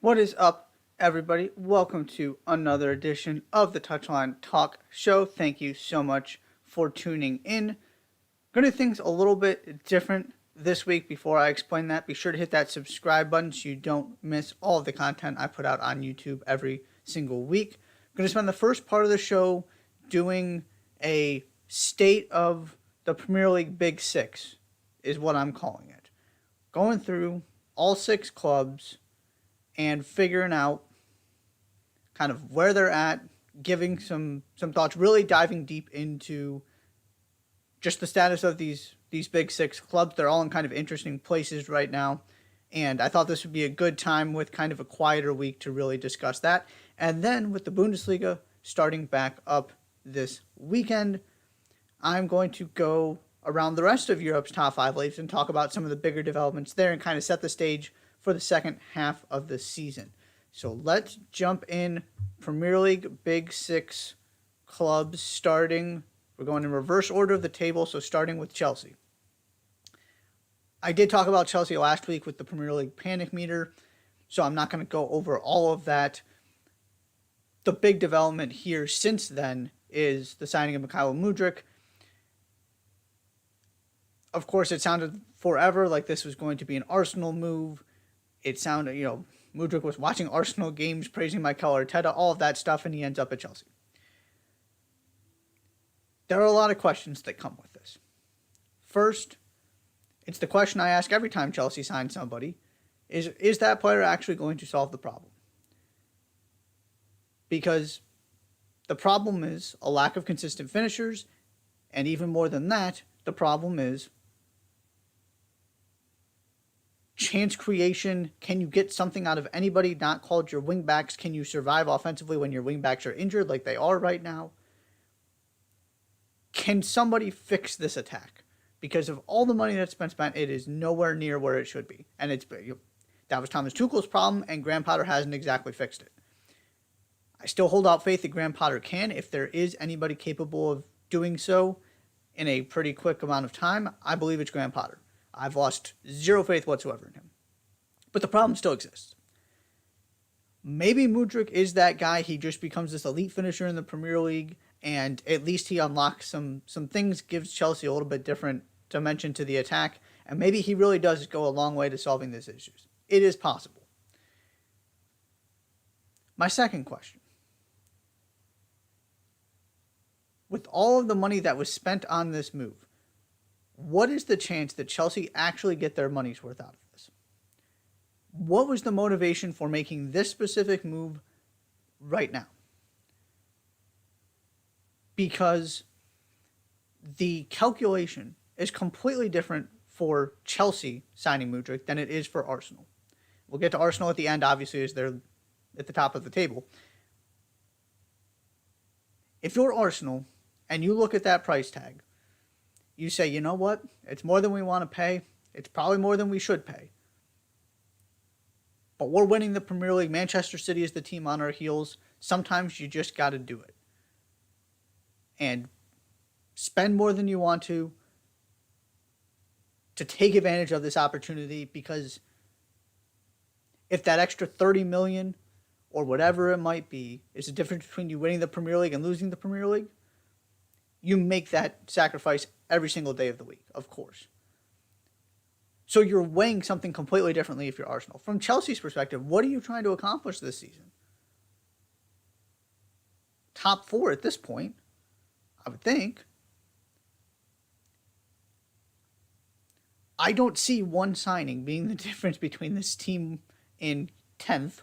What is up, everybody? Welcome to another edition of the Touchline Talk Show. Thank you so much for tuning in. Going to do things a little bit different this week. Before I explain that, be sure to hit that subscribe button so you don't miss all of the content I put out on YouTube every single week. I'm going to spend the first part of the show doing a state of the Premier League Big Six, is what I'm calling it. Going through all six clubs and figuring out kind of where they're at, giving some thoughts, really diving deep into just the status of these big six clubs. They're all in kind of interesting places right now. And I thought this would be a good time with kind of a quieter week to really discuss that. And then with the Bundesliga starting back up this weekend, I'm going to go around the rest of Europe's top five leagues and talk about some of the bigger developments there and kind of set the stage for the second half of the season. So let's jump in. Premier League Big Six clubs starting. We're going in reverse order of the table, so starting with Chelsea. I did talk about Chelsea last week with the Premier League Panic Meter, so I'm not going to go over all of that. The big development here since then is the signing of Mykhailo Mudryk. Of course, it sounded forever like this was going to be an Arsenal move. It sounded, Mudryk was watching Arsenal games, praising Mikel Arteta, all of that stuff, and he ends up at Chelsea. There are a lot of questions that come with this. First, it's the question I ask every time Chelsea signs somebody, is that player actually going to solve the problem? Because the problem is a lack of consistent finishers, and even more than that, the problem is chance creation. Can you get something out of anybody not called your wingbacks? Can you survive offensively when your wingbacks are injured like they are right now? Can somebody fix this attack? Because of all the money that's been spent, it is nowhere near where it should be. And that was Thomas Tuchel's problem, and Graham Potter hasn't exactly fixed it. I still hold out faith that Graham Potter can. If there is anybody capable of doing so in a pretty quick amount of time, I believe it's Graham Potter. I've lost zero faith whatsoever in him. But the problem still exists. Maybe Mudryk is that guy. He just becomes this elite finisher in the Premier League, and at least he unlocks some things, gives Chelsea a little bit different dimension to the attack, and maybe he really does go a long way to solving these issues. It is possible. My second question. With all of the money that was spent on this move, what is the chance that Chelsea actually get their money's worth out of this? What was the motivation for making this specific move right now? Because the calculation is completely different for Chelsea signing Mudryk than it is for Arsenal. We'll get to Arsenal at the end, obviously, as they're at the top of the table. If you're Arsenal and you look at that price tag, you say, you know what? It's more than we want to pay. It's probably more than we should pay. But we're winning the Premier League. Manchester City is the team on our heels. Sometimes you just got to do it. And spend more than you want to take advantage of this opportunity, because if that extra 30 million or whatever it might be is the difference between you winning the Premier League and losing the Premier League, you make that sacrifice every single day of the week, of course. So you're weighing something completely differently if you're Arsenal. From Chelsea's perspective, what are you trying to accomplish this season? Top four at this point, I would think. I don't see one signing being the difference between this team in 10th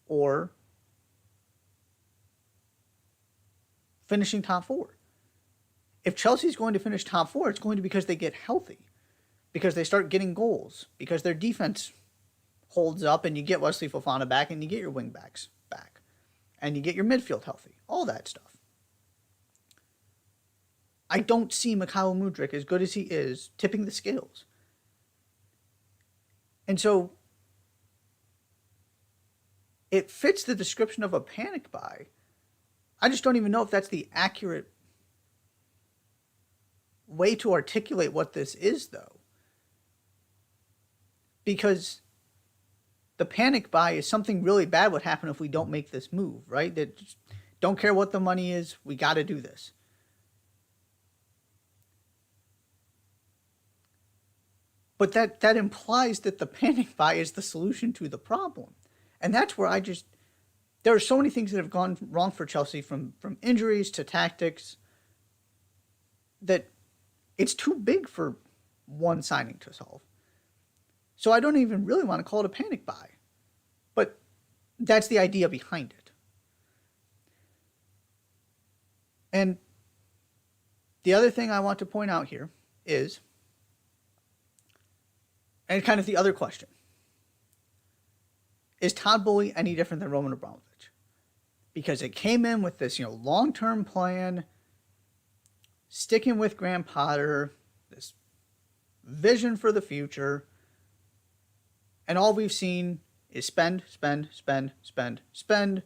or finishing top four. If Chelsea's going to finish top four, it's going to be because they get healthy, because they start getting goals, because their defense holds up, and you get Wesley Fofana back, and you get your wingbacks back, and you get your midfield healthy, all that stuff. I don't see Mykhailo Mudryk, as good as he is, tipping the scales. And so it fits the description of a panic buy. I just don't even know if that's the accurate way to articulate what this is, though. Because the panic buy is something really bad would happen if we don't make this move, right? That just don't care what the money is, we got to do this. But that implies that the panic buy is the solution to the problem. And that's where there are so many things that have gone wrong for Chelsea, from injuries to tactics, that it's too big for one signing to solve. So I don't even really want to call it a panic buy. But that's the idea behind it. And the other thing I want to point out here is, and kind of the other question, is Todd Boehly any different than Roman Abramovich? Because it came in with this, long-term plan, sticking with Graham Potter, this vision for the future, and all we've seen is spend, spend, spend, spend, spend.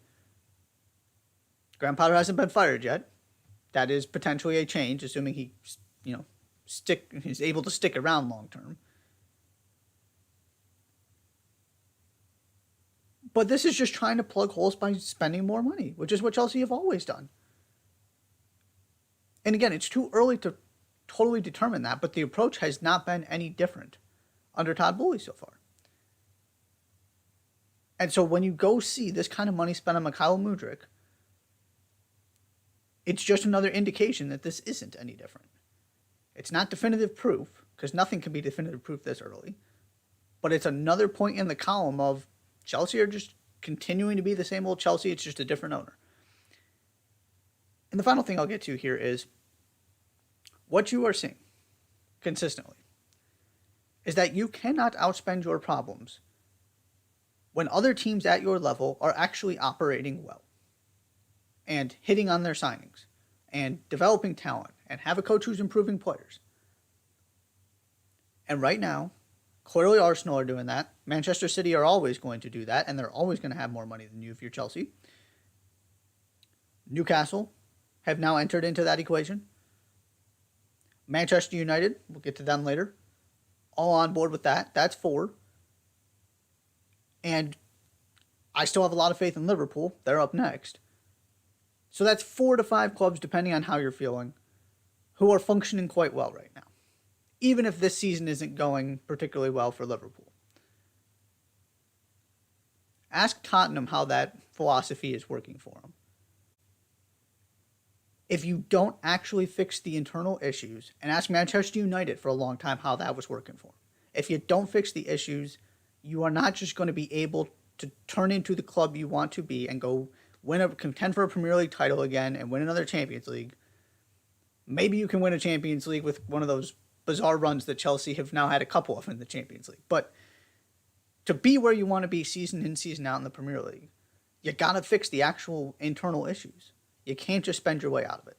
Graham Potter hasn't been fired yet. That is potentially a change, assuming he, is able to stick around long term. But this is just trying to plug holes by spending more money, which is what Chelsea have always done. And again, it's too early to totally determine that, but the approach has not been any different under Todd Boehly so far. And so when you go see this kind of money spent on Mykhailo Mudryk, it's just another indication that this isn't any different. It's not definitive proof, because nothing can be definitive proof this early, but it's another point in the column of Chelsea are just continuing to be the same old Chelsea, it's just a different owner. And the final thing I'll get to here is, what you are seeing consistently is that you cannot outspend your problems when other teams at your level are actually operating well and hitting on their signings and developing talent and have a coach who's improving players. And right now, clearly Arsenal are doing that. Manchester City are always going to do that, and they're always going to have more money than you if you're Chelsea. Newcastle have now entered into that equation. Manchester United, we'll get to them later, all on board with that. That's 4. And I still have a lot of faith in Liverpool. They're up next. So that's 4 to 5 clubs, depending on how you're feeling, who are functioning quite well right now, even if this season isn't going particularly well for Liverpool. Ask Tottenham how that philosophy is working for them. If you don't actually fix the internal issues, and ask Manchester United for a long time how that was working for them. If you don't fix the issues, you are not just going to be able to turn into the club you want to be and go contend for a Premier League title again and win another Champions League. Maybe you can win a Champions League with one of those bizarre runs that Chelsea have now had a couple of in the Champions League. But to be where you want to be season in, season out in the Premier League, you got to fix the actual internal issues. You can't just spend your way out of it.